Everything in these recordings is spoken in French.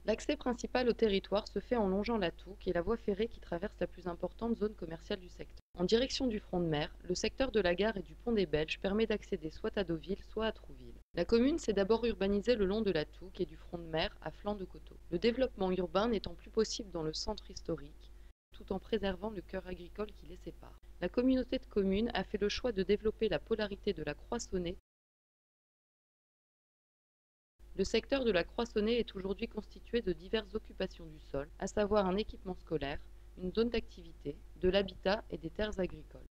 L'accès principal au territoire se fait en longeant la Touques et la voie ferrée qui traverse la plus importante zone commerciale du secteur. En direction du front de mer, le secteur de la gare et du pont des Belges permet d'accéder soit à Deauville, soit à Trouville. La commune s'est d'abord urbanisée le long de la Touques et du front de mer à flanc de coteaux. Le développement urbain n'étant plus possible dans le centre historique, tout en préservant le cœur agricole qui les sépare. La communauté de communes a fait le choix de développer la polarité de la Croissonnée. Le secteur de la Croissonnée est aujourd'hui constitué de diverses occupations du sol, à savoir un équipement scolaire, une zone d'activité, de l'habitat et des terres agricoles.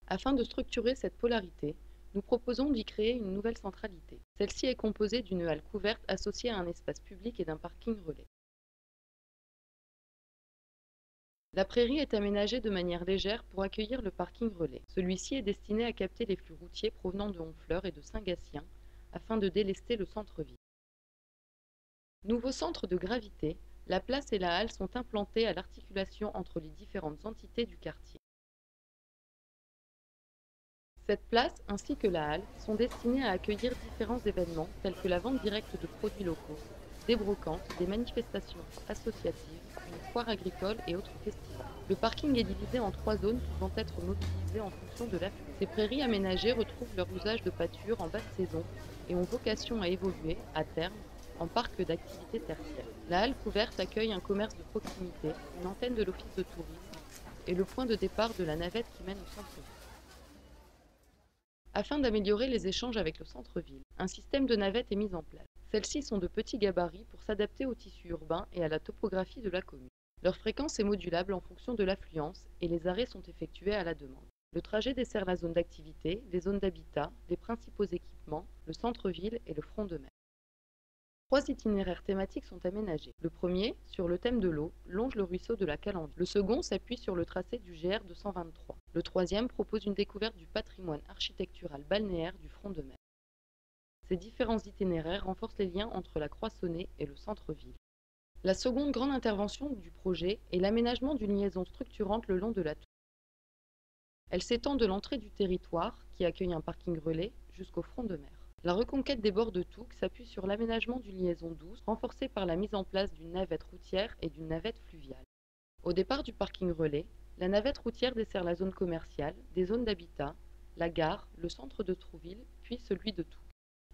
Afin de structurer cette polarité, nous proposons d'y créer une nouvelle centralité. Celle-ci est composée d'une halle couverte associée à un espace public et d'un parking relais. La prairie est aménagée de manière légère pour accueillir le parking relais. Celui-ci est destiné à capter les flux routiers provenant de Honfleur et de Saint-Gatien afin de délester le centre-ville. Nouveau centre de gravité, la place et la halle sont implantées à l'articulation entre les différentes entités du quartier. Cette place ainsi que la halle sont destinées à accueillir différents événements tels que la vente directe de produits locaux, des brocantes, des manifestations associatives, une foire agricole et autres festivals. Le parking est divisé en 3 zones pouvant être mobilisées en fonction de l'affluence. Ces prairies aménagées retrouvent leur usage de pâture en basse saison et ont vocation à évoluer, à terme, en parc d'activités tertiaires. La halle couverte accueille un commerce de proximité, une antenne de l'office de tourisme et le point de départ de la navette qui mène au centre-ville. Afin d'améliorer les échanges avec le centre-ville, un système de navettes est mis en place. Celles-ci sont de petits gabarits pour s'adapter au tissu urbain et à la topographie de la commune. Leur fréquence est modulable en fonction de l'affluence et les arrêts sont effectués à la demande. Le trajet dessert la zone d'activité, les zones d'habitat, les principaux équipements, le centre-ville et le front de mer. 3 itinéraires thématiques sont aménagés. Le premier, sur le thème de l'eau, longe le ruisseau de la Calandre. Le second s'appuie sur le tracé du GR 223. Le troisième propose une découverte du patrimoine architectural balnéaire du front de mer. Ces différents itinéraires renforcent les liens entre la Croissonnée et le centre-ville. La seconde grande intervention du projet est l'aménagement d'une liaison structurante le long de la Touques. Elle s'étend de l'entrée du territoire, qui accueille un parking relais, jusqu'au front de mer. La reconquête des bords de Touques s'appuie sur l'aménagement d'une liaison douce, renforcée par la mise en place d'une navette routière et d'une navette fluviale. Au départ du parking relais, la navette routière dessert la zone commerciale, des zones d'habitat, la gare, le centre de Trouville, puis celui de Touques.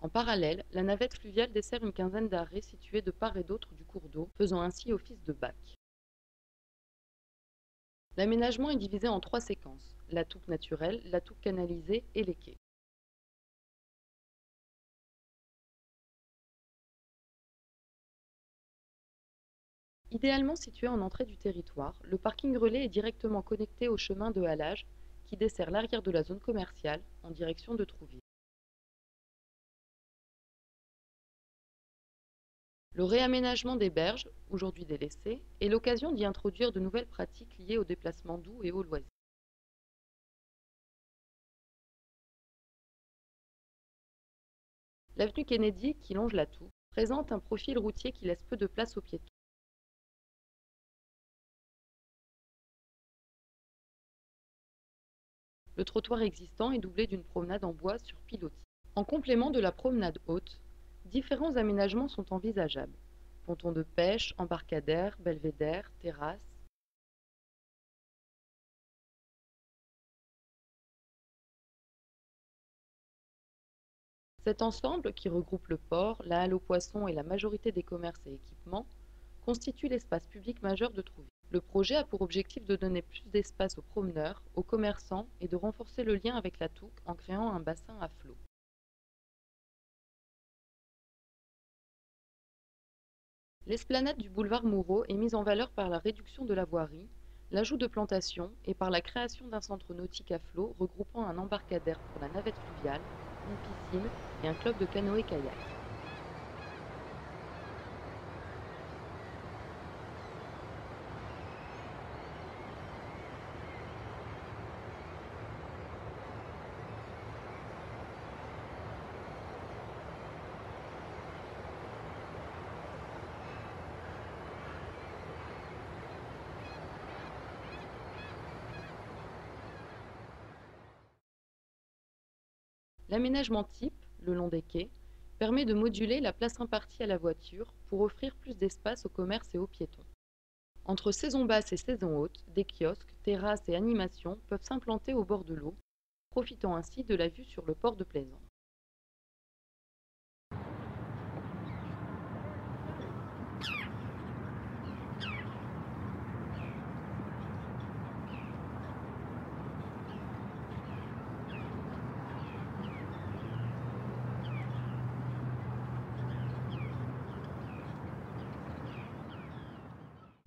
En parallèle, la navette fluviale dessert une quinzaine d'arrêts situés de part et d'autre du cours d'eau, faisant ainsi office de bac. L'aménagement est divisé en 3 séquences, la Touques naturelle, la Touques canalisée et les quais. Idéalement situé en entrée du territoire, le parking relais est directement connecté au chemin de halage qui dessert l'arrière de la zone commerciale en direction de Trouville. Le réaménagement des berges, aujourd'hui délaissées, est l'occasion d'y introduire de nouvelles pratiques liées au déplacement doux et aux loisirs. L'avenue Kennedy, qui longe la Toue, présente un profil routier qui laisse peu de place aux piétons. Le trottoir existant est doublé d'une promenade en bois sur pilotis. En complément de la promenade haute, différents aménagements sont envisageables. Ponton de pêche, embarcadère, belvédère, terrasse. Cet ensemble, qui regroupe le port, la halle aux poissons et la majorité des commerces et équipements, constitue l'espace public majeur de Trouville. Le projet a pour objectif de donner plus d'espace aux promeneurs, aux commerçants et de renforcer le lien avec la Touques en créant un bassin à flot. L'esplanade du boulevard Moureau est mise en valeur par la réduction de la voirie, l'ajout de plantations et par la création d'un centre nautique à flot regroupant un embarcadère pour la navette fluviale, une piscine et un club de canoë-kayak. L'aménagement type, le long des quais, permet de moduler la place impartie à la voiture pour offrir plus d'espace au commerce et aux piétons. Entre saison basse et saison haute, des kiosques, terrasses et animations peuvent s'implanter au bord de l'eau, profitant ainsi de la vue sur le port de plaisance.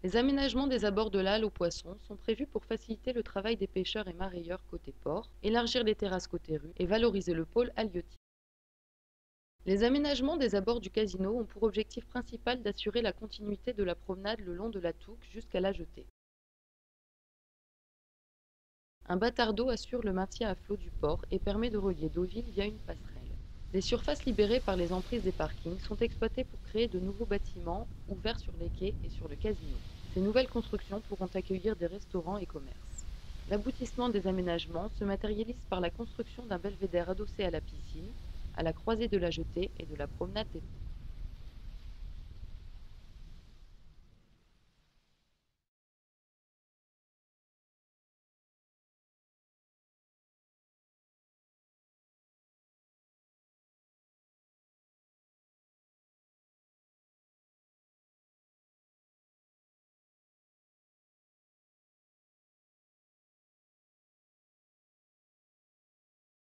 Les aménagements des abords de l'Halle aux poissons sont prévus pour faciliter le travail des pêcheurs et marailleurs côté port, élargir les terrasses côté rue et valoriser le pôle halieutique. Les aménagements des abords du casino ont pour objectif principal d'assurer la continuité de la promenade le long de la Touques jusqu'à la jetée. Un bâtard d'eau assure le maintien à flot du port et permet de relier Deauville via une passerelle. Les surfaces libérées par les emprises des parkings sont exploitées pour créer de nouveaux bâtiments ouverts sur les quais et sur le casino. Ces nouvelles constructions pourront accueillir des restaurants et commerces. L'aboutissement des aménagements se matérialise par la construction d'un belvédère adossé à la piscine, à la croisée de la jetée et de la promenade des ponts.